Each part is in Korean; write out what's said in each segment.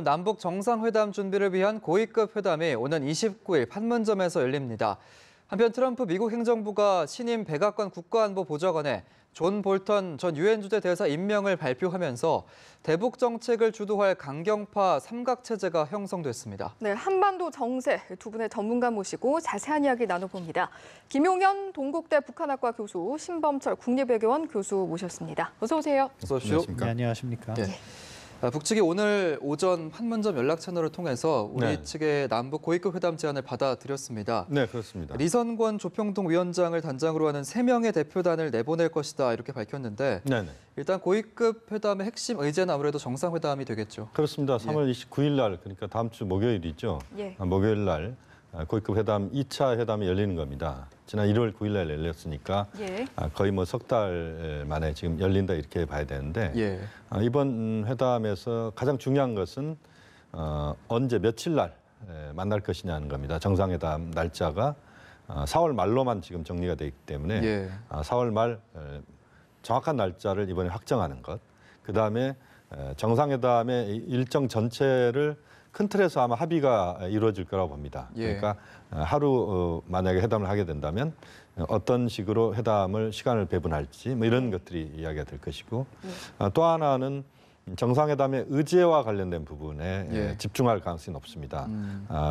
남북 정상회담 준비를 위한 고위급 회담이 오는 29일 판문점에서 열립니다. 한편 트럼프 미국 행정부가 신임 백악관 국가안보보좌관에 존 볼턴 전 유엔 주재 대사 임명을 발표하면서 대북 정책을 주도할 강경파 삼각체제가 형성됐습니다. 네, 한반도 정세 두 분의 전문가 모시고 자세한 이야기 나눠봅니다. 김용현 동국대 북한학과 교수, 신범철 국립외교원 교수 모셨습니다. 어서 오세요. 어서 오십시오. 네, 안녕하십니까. 네. 북측이 오늘 오전 판문점 연락 채널을 통해서 우리 측의 남북 고위급 회담 제안을 받아들였습니다. 네, 그렇습니다. 리선권 조평동 위원장을 단장으로 하는 3명의 대표단을 내보낼 것이다 이렇게 밝혔는데 일단 고위급 회담의 핵심 의제는 아무래도 정상회담이 되겠죠. 그렇습니다. 3월 29일 날, 그러니까 다음 주 목요일이죠. 목요일 날 고위급 회담 2차 회담이 열리는 겁니다. 지난 1월 9일 날 열렸으니까 거의 뭐 석 달 만에 지금 열린다 이렇게 봐야 되는데 이번 회담에서 가장 중요한 것은 언제 며칠 날 만날 것이냐는 겁니다. 정상회담 날짜가 4월 말로만 지금 정리가 되기 때문에 4월 말 정확한 날짜를 이번에 확정하는 것. 그다음에 정상회담의 일정 전체를 큰 틀에서 아마 합의가 이루어질 거라고 봅니다. 그러니까 하루 만약에 회담을 하게 된다면 어떤 식으로 회담을 시간을 배분할지 뭐 이런 것들이 이야기가 될 것이고 또 하나는 정상회담의 의제와 관련된 부분에 집중할 가능성이 높습니다.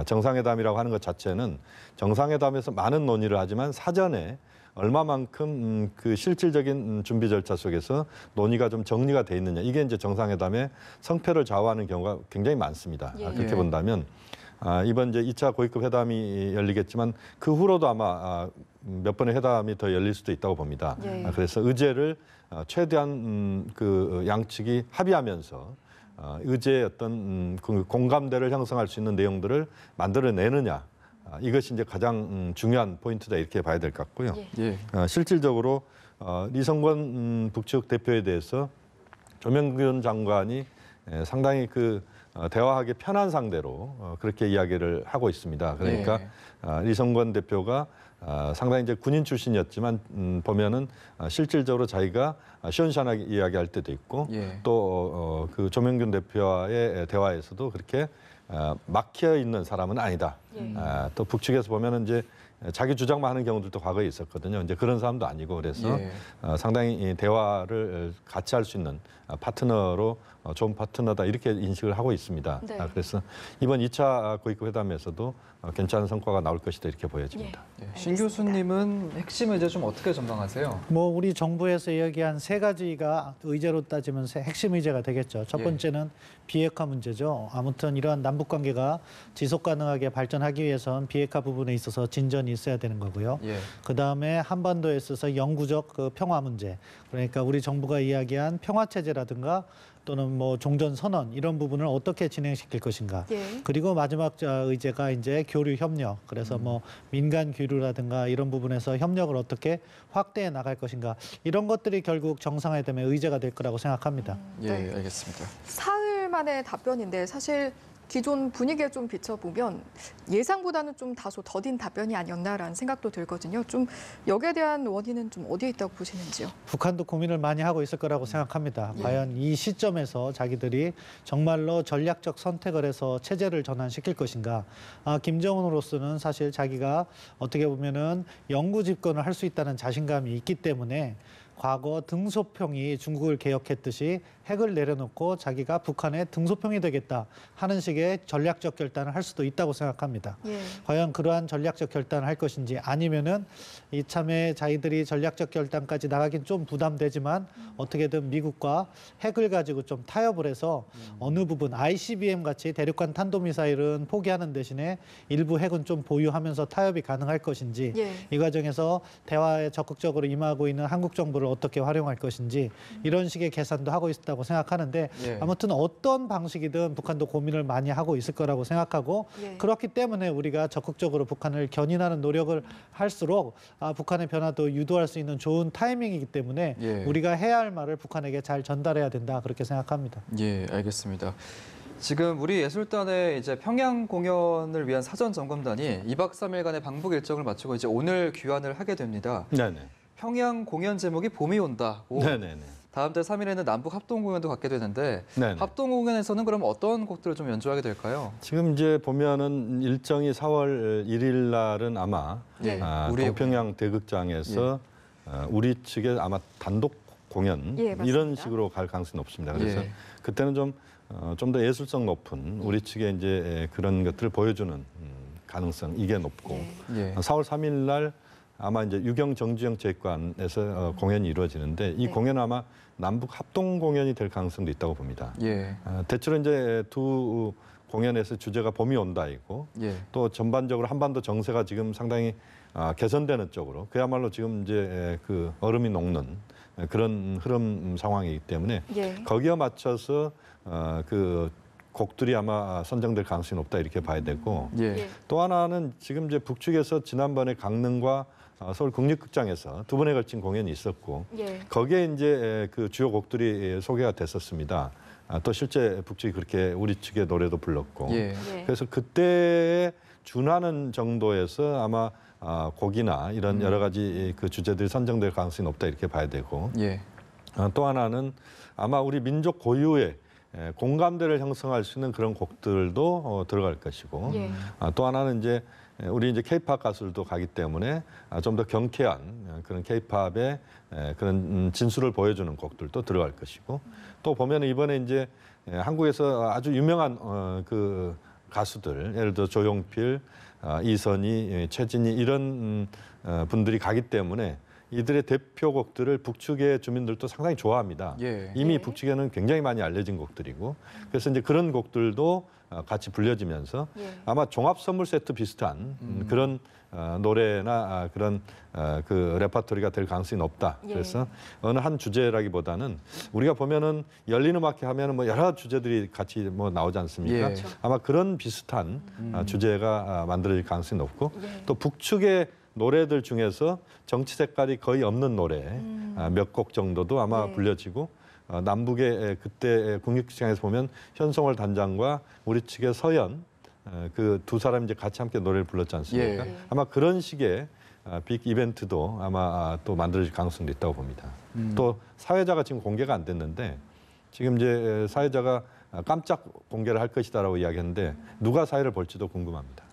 정상회담이라고 하는 것 자체는 정상회담에서 많은 논의를 하지만 사전에 얼마만큼 그 실질적인 준비 절차 속에서 논의가 좀 정리가 돼 있느냐. 이게 이제 정상회담의 성패를 좌우하는 경우가 굉장히 많습니다. 그렇게 본다면 이번 이제 2차 고위급 회담이 열리겠지만 그 후로도 아마 몇 번의 회담이 더 열릴 수도 있다고 봅니다. 그래서 의제를 최대한 그 양측이 합의하면서 의제의 어떤 그 공감대를 형성할 수 있는 내용들을 만들어내느냐. 이것이 이제 가장 중요한 포인트다 이렇게 봐야 될 것 같고요. 실질적으로 리성권 북측 대표에 대해서 조명균 장관이 상당히 그 대화하기 편한 상대로 그렇게 이야기를 하고 있습니다. 그러니까 리성권 대표가 상당히 이제 군인 출신이었지만 보면은 실질적으로 자기가 시원시원하게 이야기할 때도 있고 또 그 조명균 대표와의 대화에서도 그렇게 막혀 있는 사람은 아니다. 또 북측에서 보면은 이제 자기 주장만 하는 경우들도 과거에 있었거든요. 이제 그런 사람도 아니고 그래서 상당히 대화를 같이 할 수 있는 파트너로 좋은 파트너다 이렇게 인식을 하고 있습니다. 그래서 이번 2차 고위급 회담에서도 괜찮은 성과가 나올 것이다 이렇게 보여집니다. 신 교수님은 핵심 의제 좀 어떻게 전망하세요? 뭐 우리 정부에서 이야기한 3가지가 의제로 따지면 핵심 의제가 되겠죠. 첫 번째는 비핵화 문제죠. 아무튼 이러한 남북 관계가 지속 가능하게 발전하기 위해선 비핵화 부분에 있어서 진전이 있어야 되는 거고요. 그다음에 한반도에 있어서 영구적 그 평화 문제. 그러니까 우리 정부가 이야기한 평화 체제라든가 또는 뭐 종전 선언 이런 부분을 어떻게 진행시킬 것인가. 그리고 마지막 의제가 이제 교류 협력. 그래서 뭐 민간 교류라든가 이런 부분에서 협력을 어떻게 확대해 나갈 것인가. 이런 것들이 결국 정상회담의 의제가 될 거라고 생각합니다. 알겠습니다. 사흘 만의 답변인데 사실 기존 분위기에 좀 비춰보면 예상보다는 좀 다소 더딘 답변이 아니었나라는 생각도 들거든요. 좀 여기에 대한 원인은 좀 어디에 있다고 보시는지요? 북한도 고민을 많이 하고 있을 거라고 생각합니다. 과연 이 시점에서 자기들이 정말로 전략적 선택을 해서 체제를 전환시킬 것인가. 김정은으로서는 사실 자기가 어떻게 보면은 영구 집권을 할 수 있다는 자신감이 있기 때문에 과거 등소평이 중국을 개혁했듯이 핵을 내려놓고 자기가 북한의 등소평이 되겠다 하는 식의 전략적 결단을 할 수도 있다고 생각합니다. 과연 그러한 전략적 결단을 할 것인지 아니면은 이참에 자기들이 전략적 결단까지 나가긴 좀 부담되지만 어떻게든 미국과 핵을 가지고 좀 타협을 해서 어느 부분 ICBM 같이 대륙간 탄도미사일은 포기하는 대신에 일부 핵은 좀 보유하면서 타협이 가능할 것인지 이 과정에서 대화에 적극적으로 임하고 있는 한국 정부를 어떻게 활용할 것인지 이런 식의 계산도 하고 있다고 생각하는데 아무튼 어떤 방식이든 북한도 고민을 많이 하고 있을 거라고 생각하고 그렇기 때문에 우리가 적극적으로 북한을 견인하는 노력을 할수록 북한의 변화도 유도할 수 있는 좋은 타이밍이기 때문에 우리가 해야 할 말을 북한에게 잘 전달해야 된다 그렇게 생각합니다. 알겠습니다. 지금 우리 예술단의 이제 평양 공연을 위한 사전 점검단이 2박 3일간의 방북 일정을 마치고 이제 오늘 귀환을 하게 됩니다. 평양 공연 제목이 봄이 온다고 다음 달 3일에는 남북 합동 공연도 갖게 되는데 네네. 합동 공연에서는 그럼 어떤 곡들을 좀 연주하게 될까요? 지금 이제 보면은 일정이 4월 1일 날은 아마 예. 우리의 동평양 대극장에서 우리 측의 아마 단독 공연 예, 맞습니다. 이런 식으로 갈 가능성이 높습니다. 그래서 그때는 좀 더 예술성 높은 우리 측의 이제 그런 것들을 보여주는 가능성 이게 높고 4월 3일 날 아마 이제 유경 정주영 체육관에서 공연이 이루어지는데 이 공연은 아마 남북 합동 공연이 될 가능성도 있다고 봅니다. 대체로 이제 두 공연에서 주제가 봄이 온다이고 또 전반적으로 한반도 정세가 지금 상당히 개선되는 쪽으로 그야말로 지금 이제 그 얼음이 녹는 그런 흐름 상황이기 때문에 거기에 맞춰서 그 곡들이 아마 선정될 가능성이 높다 이렇게 봐야 되고 또 하나는 지금 이제 북측에서 지난번에 강릉과 서울 국립극장에서 두 번에 걸친 공연이 있었고 거기에 이제 그 주요 곡들이 소개가 됐었습니다. 또 실제 북측이 그렇게 우리 측의 노래도 불렀고 그래서 그때에 준하는 정도에서 아마 곡이나 이런 여러 가지 그 주제들이 선정될 가능성이 높다 이렇게 봐야 되고 또 하나는 아마 우리 민족 고유의 공감대를 형성할 수 있는 그런 곡들도 들어갈 것이고 또 하나는 이제 우리 이제 K-팝 가수들도 가기 때문에 좀 더 경쾌한 그런 K-팝의 그런 진수를 보여주는 곡들도 들어갈 것이고 또 보면 이번에 이제 한국에서 아주 유명한 그 가수들 예를 들어 조용필, 이선희, 최진희 이런 분들이 가기 때문에 이들의 대표곡들을 북측의 주민들도 상당히 좋아합니다. 이미 북측에는 굉장히 많이 알려진 곡들이고 그래서 이제 그런 곡들도 같이 불려지면서 아마 종합 선물 세트 비슷한 그런 노래나 그런 그 레퍼토리가 될 가능성이 높다. 그래서 어느 한 주제라기보다는 우리가 보면은 열린 음악회 하면은 뭐 여러 주제들이 같이 뭐 나오지 않습니까? 아마 그런 비슷한 주제가 만들어질 가능성이 높고 또 북측의 노래들 중에서 정치 색깔이 거의 없는 노래 몇 곡 정도도 아마 불려지고 남북의 그때 국립극장에서 보면 현송월 단장과 우리 측의 서연 그 두 사람이 이제 같이 함께 노래를 불렀지 않습니까? 아마 그런 식의 빅 이벤트도 아마 또 만들어질 가능성도 있다고 봅니다. 또 사회자가 지금 공개가 안 됐는데 지금 이제 사회자가 깜짝 공개를 할 것이다라고 이야기했는데 누가 사회를 볼지도 궁금합니다.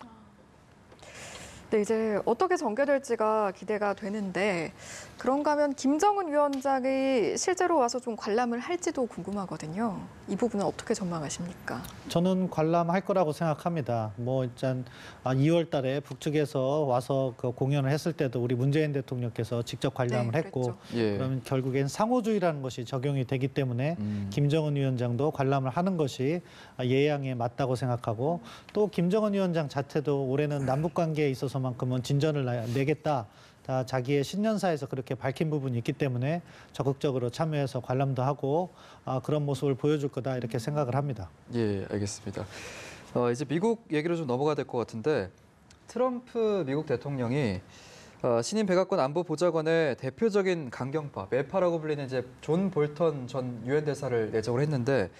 네, 이제 어떻게 전개될지가 기대가 되는데 그런가 하면 김정은 위원장이 실제로 와서 좀 관람을 할지도 궁금하거든요. 이 부분은 어떻게 전망하십니까? 저는 관람할 거라고 생각합니다. 뭐 일단 2월 달에 북측에서 와서 그 공연을 했을 때도 우리 문재인 대통령께서 직접 관람을 했고 그러면 결국엔 상호주의라는 것이 적용이 되기 때문에 김정은 위원장도 관람을 하는 것이 예양에 맞다고 생각하고 또 김정은 위원장 자체도 올해는 남북 관계에 있어서만큼은 진전을 내겠다. 다 자기의 신년사에서 그렇게 밝힌 부분이 있기 때문에 적극적으로 참여해서 관람도 하고 그런 모습을 보여줄 거다 이렇게 생각을 합니다. 알겠습니다. 이제 미국 얘기로 좀 넘어가야 될 것 같은데 트럼프 미국 대통령이 신임 백악관 안보보좌관의 대표적인 강경파, 매파라고 불리는 이제 존 볼턴 전 유엔 대사를 내정을 했는데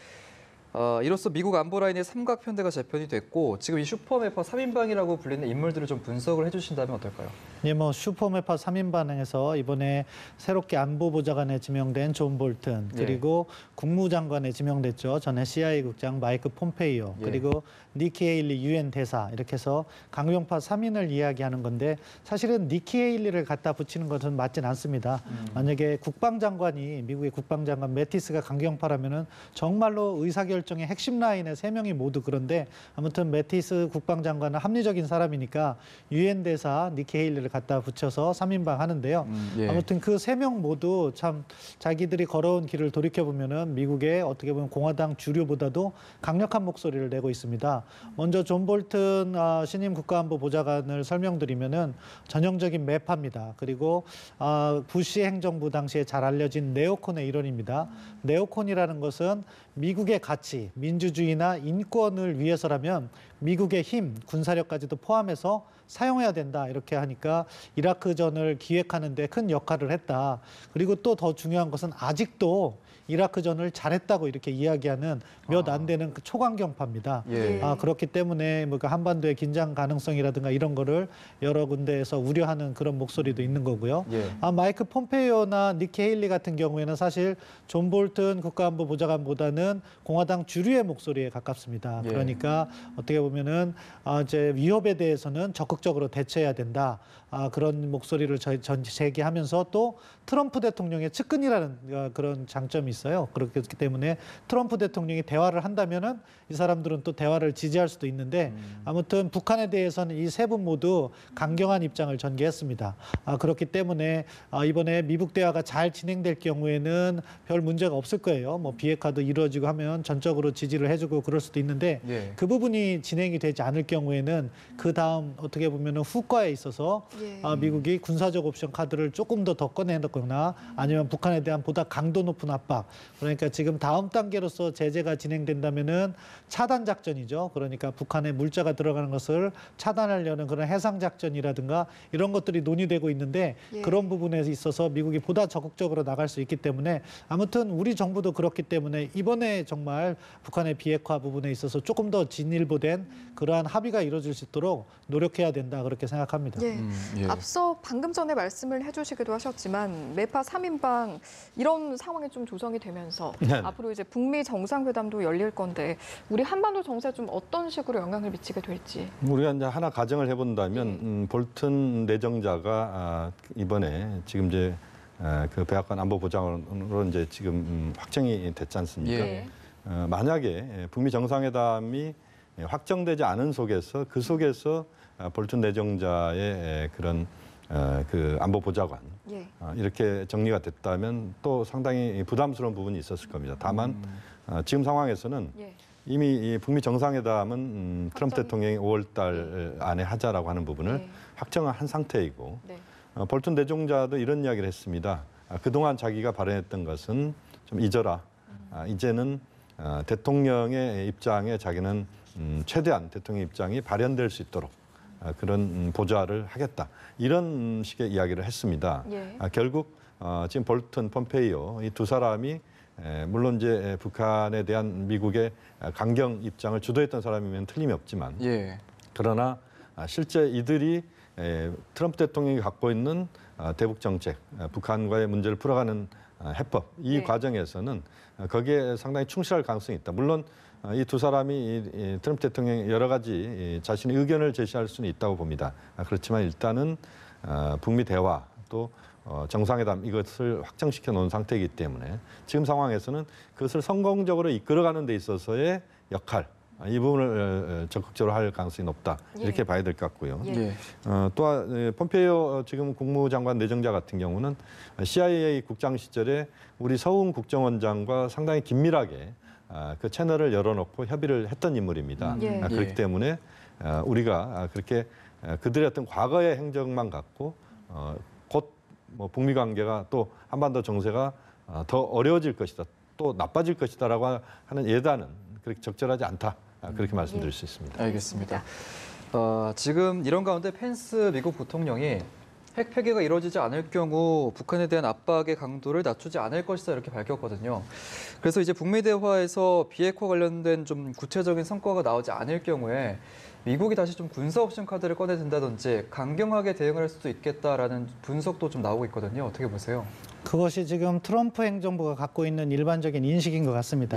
이로써 미국 안보 라인의 삼각편대가 재편이 됐고 지금 이 슈퍼매파 3인방이라고 불리는 인물들을 좀 분석을 해주신다면 어떨까요? 예, 뭐 슈퍼매파 3인방에서 이번에 새롭게 안보보좌관에 지명된 존 볼튼 그리고 국무장관에 지명됐죠. 전에 CIA 국장 마이크 폼페이오 그리고 니키 헤일리 유엔 대사 이렇게 해서 강경파 3인을 이야기하는 건데 사실은 니키 헤일리를 갖다 붙이는 것은 맞진 않습니다. 만약에 국방장관이 미국의 국방장관 매티스가 강경파라면은 정말로 의사결정의 핵심 라인의 3명이 모두 그런데 아무튼 매티스 국방장관은 합리적인 사람이니까 유엔 대사 니키 헤일리를 갖다 붙여서 3인방 하는데요. 아무튼 그 3명 모두 참 자기들이 걸어온 길을 돌이켜보면은 미국의 어떻게 보면 공화당 주류보다도 강력한 목소리를 내고 있습니다. 먼저 존 볼튼 신임 국가안보보좌관을 설명드리면은 전형적인 매파입니다. 그리고 부시 행정부 당시에 잘 알려진 네오콘의 일원입니다. 네오콘이라는 것은 미국의 가치, 민주주의나 인권을 위해서라면 미국의 힘, 군사력까지도 포함해서 사용해야 된다 이렇게 하니까 이라크전을 기획하는 데 큰 역할을 했다. 그리고 또 더 중요한 것은 아직도 이라크전을 잘했다고 이렇게 이야기하는 몇 안 되는 그 초강경파입니다. 예. 그렇기 때문에 뭐 그 한반도의 긴장 가능성이라든가 이런 거를 여러 군데에서 우려하는 그런 목소리도 있는 거고요. 예. 마이크 폼페이오나 니키 헤일리 같은 경우에는 사실 존 볼튼 국가안보 보좌관보다는 공화당 주류의 목소리에 가깝습니다. 예. 그러니까 어떻게 보면은 이제 위협에 대해서는 적극적으로 대처해야 된다. 그런 목소리를 제기하면서 또 트럼프 대통령의 측근이라는 그런 장점이 있어요. 그렇기 때문에 트럼프 대통령이 대화를 한다면은 이 사람들은 또 대화를 지지할 수도 있는데 아무튼 북한에 대해서는 이 세 분 모두 강경한 입장을 전개했습니다. 그렇기 때문에 이번에 미북 대화가 잘 진행될 경우에는 별 문제가 없을 거예요. 뭐 비핵화도 이루어지고 하면 전적으로 지지를 해주고 그럴 수도 있는데 예. 그 부분이 진행이 되지 않을 경우에는 그 다음 어떻게 보면은 후과에 있어서 미국이 군사적 옵션 카드를 조금 더 꺼내거나 아니면 북한에 대한 보다 강도 높은 압박. 그러니까 지금 다음 단계로서 제재가 진행된다면은 차단 작전이죠. 그러니까 북한에 물자가 들어가는 것을 차단하려는 그런 해상 작전이라든가 이런 것들이 논의되고 있는데 그런 부분에 있어서 미국이 보다 적극적으로 나갈 수 있기 때문에 아무튼 우리 정부도 그렇기 때문에 이번에 정말 북한의 비핵화 부분에 있어서 조금 더 진일보된 그러한 합의가 이루어질 수 있도록 노력해야 된다 그렇게 생각합니다. 예. 예. 앞서 방금 전에 말씀을 해주시기도 하셨지만 매파 3인방 이런 상황이 좀 조성이 되면서 앞으로 이제 북미 정상회담도 열릴 건데 우리 한반도 정세에 좀 어떤 식으로 영향을 미치게 될지. 우리가 이제 하나 가정을 해본다면 볼튼 내정자가 이번에 지금 이제 그 백악관 안보보좌관으로 이제 지금 확정이 됐지 않습니까? 예. 만약에 북미 정상회담이 확정되지 않은 속에서 그 속에서 볼튼 내정자의 그런 그 안보보좌관 이렇게 정리가 됐다면 또 상당히 부담스러운 부분이 있었을 겁니다. 다만 지금 상황에서는 이미 이 북미 정상회담은 트럼프 대통령이 5월달 안에 하자라고 하는 부분을 확정한 상태이고 볼튼 내정자도 이런 이야기를 했습니다. 그동안 자기가 발언했던 것은 좀 잊어라. 이제는 대통령의 입장에 자기는 최대한 대통령 입장이 발현될 수 있도록 그런 보좌를 하겠다. 이런 식의 이야기를 했습니다. 결국 지금 볼튼, 폼페이오 이 두 사람이 물론 이제 북한에 대한 미국의 강경 입장을 주도했던 사람이면 틀림이 없지만 그러나 실제 이들이 트럼프 대통령이 갖고 있는 대북 정책, 북한과의 문제를 풀어가는 해법 이 과정에서는 거기에 상당히 충실할 가능성이 있다. 물론 이 두 사람이 트럼프 대통령이 여러 가지 자신의 의견을 제시할 수는 있다고 봅니다. 그렇지만 일단은 북미 대화 또 정상회담 이것을 확정시켜 놓은 상태이기 때문에 지금 상황에서는 그것을 성공적으로 이끌어가는 데 있어서의 역할 이 부분을 적극적으로 할 가능성이 높다 이렇게 봐야 될 것 같고요. 또한 폼페이오 지금 국무장관 내정자 같은 경우는 CIA 국장 시절에 우리 서훈 국정원장과 상당히 긴밀하게 그 채널을 열어놓고 협의를 했던 인물입니다. 그렇기 때문에 우리가 그렇게 그들의 어떤 과거의 행적만 갖고 곧 뭐 북미 관계가 또 한반도 정세가 더 어려워질 것이다, 또 나빠질 것이다라고 하는 예단은 그렇게 적절하지 않다. 그렇게 말씀드릴 수 있습니다. 알겠습니다. 지금 이런 가운데 펜스 미국 부통령이 핵 폐기가 이루어지지 않을 경우 북한에 대한 압박의 강도를 낮추지 않을 것이다 이렇게 밝혔거든요. 그래서 이제 북미 대화에서 비핵화 관련된 좀 구체적인 성과가 나오지 않을 경우에 미국이 다시 좀 군사 옵션 카드를 꺼내든다든지 강경하게 대응을 할 수도 있겠다라는 분석도 좀 나오고 있거든요. 어떻게 보세요? 그것이 지금 트럼프 행정부가 갖고 있는 일반적인 인식인 것 같습니다.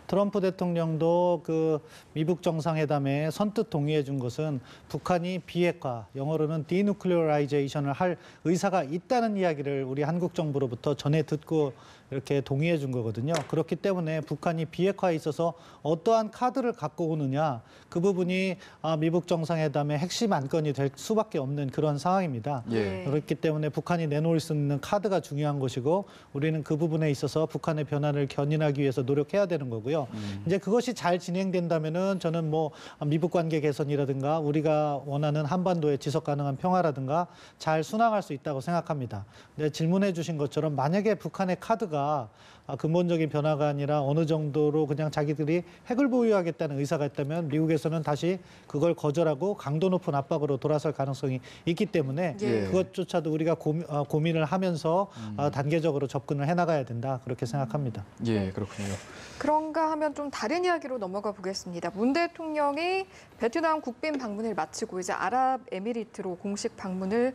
트럼프 대통령도 그 미북 정상회담에 선뜻 동의해 준 것은 북한이 비핵화, 영어로는 디누클리어라이제이션을 할 의사가 있다는 이야기를 우리 한국 정부로부터 전해 듣고 이렇게 동의해 준 거거든요. 그렇기 때문에 북한이 비핵화에 있어서 어떠한 카드를 갖고 오느냐 그 부분이 미북 정상회담의 핵심 안건이 될 수밖에 없는 그런 상황입니다. 그렇기 때문에 북한이 내놓을 수 있는 카드가 중요한 것이고 우리는 그 부분에 있어서 북한의 변화를 견인하기 위해서 노력해야 되는 거고요. 이제 그것이 잘 진행된다면은 저는 뭐 미북 관계 개선이라든가 우리가 원하는 한반도의 지속 가능한 평화라든가 잘 순항할 수 있다고 생각합니다. 근데 질문해 주신 것처럼 만약에 북한의 카드가 근본적인 변화가 아니라 어느 정도로 그냥 자기들이 핵을 보유하겠다는 의사가 있다면 미국에서는 다시 그걸 거절하고 강도 높은 압박으로 돌아설 가능성이 있기 때문에 그것조차도 우리가 고민을 하면서 단계적으로 접근을 해나가야 된다 그렇게 생각합니다. 예, 그렇군요. 그런가 하면 좀 다른 이야기로 넘어가 보겠습니다. 문 대통령이 베트남 국빈 방문을 마치고 이제 아랍에미리트로 공식 방문을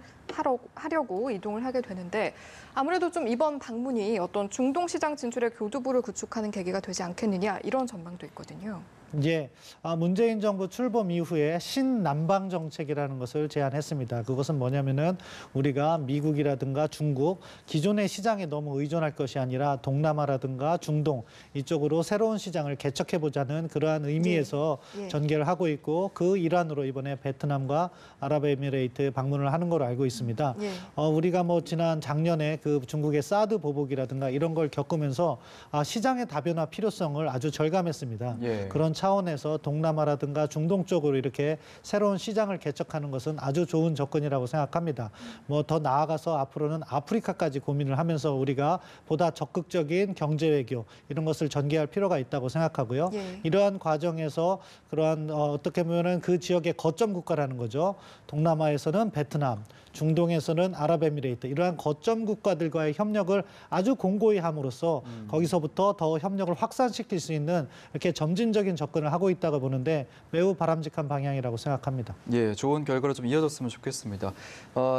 하려고 이동을 하게 되는데 아무래도 좀 이번 방문이 어떤 중동 시장 진출의 교두보를 구축하는 계기가 되지 않겠느냐 이런 전망도 있거든요. 예, 문재인 정부 출범 이후에 신남방 정책이라는 것을 제안했습니다. 그것은 뭐냐면은 우리가 미국이라든가 중국 기존의 시장에 너무 의존할 것이 아니라 동남아라든가 중동 이쪽으로 새로운 시장을 개척해보자는 그러한 의미에서 전개를 하고 있고 그 일환으로 이번에 베트남과 아랍에미레이트 방문을 하는 걸로 알고 있습니다. 우리가 뭐 지난 작년에 그 중국의 사드 보복이라든가 이런 걸 겪으면서 시장의 다변화 필요성을 아주 절감했습니다. 그런 차원에서 동남아라든가 중동 쪽으로 이렇게 새로운 시장을 개척하는 것은 아주 좋은 접근이라고 생각합니다. 뭐 더 나아가서 앞으로는 아프리카까지 고민을 하면서 우리가 보다 적극적인 경제 외교 이런 것을 전개할 필요가 있다고 생각하고요. 이러한 과정에서 그러한 어떻게 보면은 그 지역의 거점 국가라는 거죠. 동남아에서는 베트남, 중동에서는 아랍에미레이트 이러한 거점 국가들과의 협력을 아주 공고히 함으로써 거기서부터 더 협력을 확산시킬 수 있는 이렇게 점진적인 접근을 하고 있다고 보는데 매우 바람직한 방향이라고 생각합니다. 예, 좋은 결과로 좀 이어졌으면 좋겠습니다.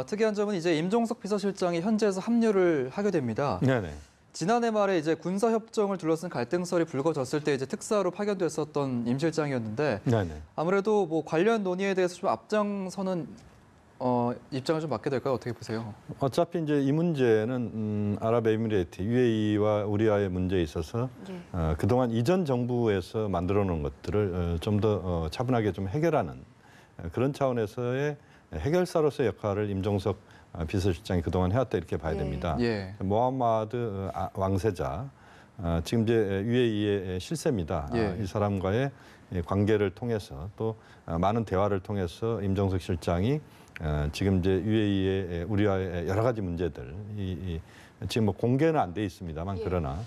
특이한 점은 이제 임종석 비서실장이 현지에서 합류를 하게 됩니다. 네네. 지난해 말에 이제 군사 협정을 둘러싼 갈등설이 불거졌을 때 이제 특사로 파견됐었던 임 실장이었는데 네네. 아무래도 뭐 관련 논의에 대해서 좀 앞장서는 입장을 좀 맡게 될까요? 어떻게 보세요? 어차피 이제 이 문제는 아랍에미레이트, UAE와 우리와의 문제에 있어서 그동안 이전 정부에서 만들어 놓은 것들을 좀 더 차분하게 좀 해결하는 그런 차원에서의 해결사로서의 역할을 임종석 비서실장이 그동안 해왔다 이렇게 봐야 됩니다. 모하마드 왕세자, 지금 이제 UAE의 실세입니다. 이 사람과의 관계를 통해서 또 많은 대화를 통해서 임종석 실장이 지금 이제 UAE의 우리와의 여러 가지 문제들, 지금 뭐 공개는 안 돼 있습니다만 그러나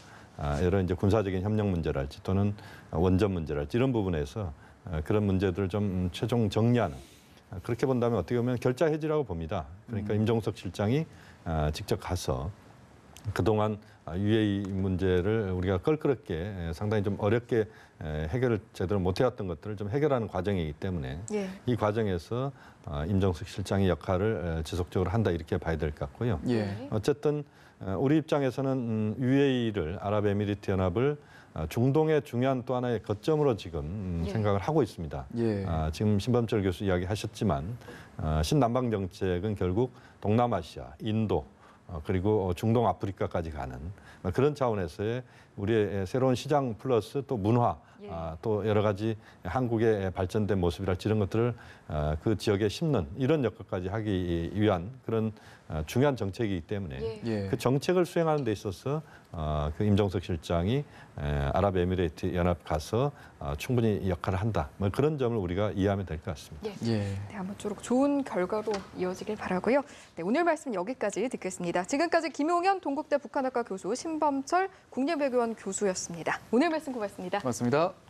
여러 이제 군사적인 협력 문제랄지 또는 원전 문제랄지 이런 부분에서 그런 문제들을 좀 최종 정리하는 그렇게 본다면 어떻게 보면 결자 해지라고 봅니다. 그러니까 임종석 실장이 직접 가서 그동안 UAE 문제를 우리가 껄끄럽게 상당히 좀 어렵게 해결을 제대로 못해왔던 것들을 좀 해결하는 과정이기 때문에 이 과정에서 임종석 실장의 역할을 지속적으로 한다 이렇게 봐야 될 것 같고요. 어쨌든 우리 입장에서는 UAE를 아랍에미리트 연합을 중동의 중요한 또 하나의 거점으로 지금 생각을 하고 있습니다. 지금 신범철 교수 이야기하셨지만 신남방 정책은 결국 동남아시아, 인도 그리고 중동 아프리카까지 가는 그런 차원에서의 우리의 새로운 시장 플러스 또 문화 또 여러 가지 한국의 발전된 모습이랄지 이런 것들을 그 지역에 심는 이런 역할까지 하기 위한 그런 중요한 정책이기 때문에 그 정책을 수행하는 데 있어서 그 임종석 실장이 아랍에미레이트 연합 가서 충분히 역할을 한다. 뭐 그런 점을 우리가 이해하면 될 것 같습니다. 네, 아무쪼록 좋은 결과로 이어지길 바라고요. 네, 오늘 말씀 여기까지 듣겠습니다. 지금까지 김용현 동국대 북한학과 교수, 신범철 국립외교원 교수였습니다. 오늘 말씀 고맙습니다. 고맙습니다.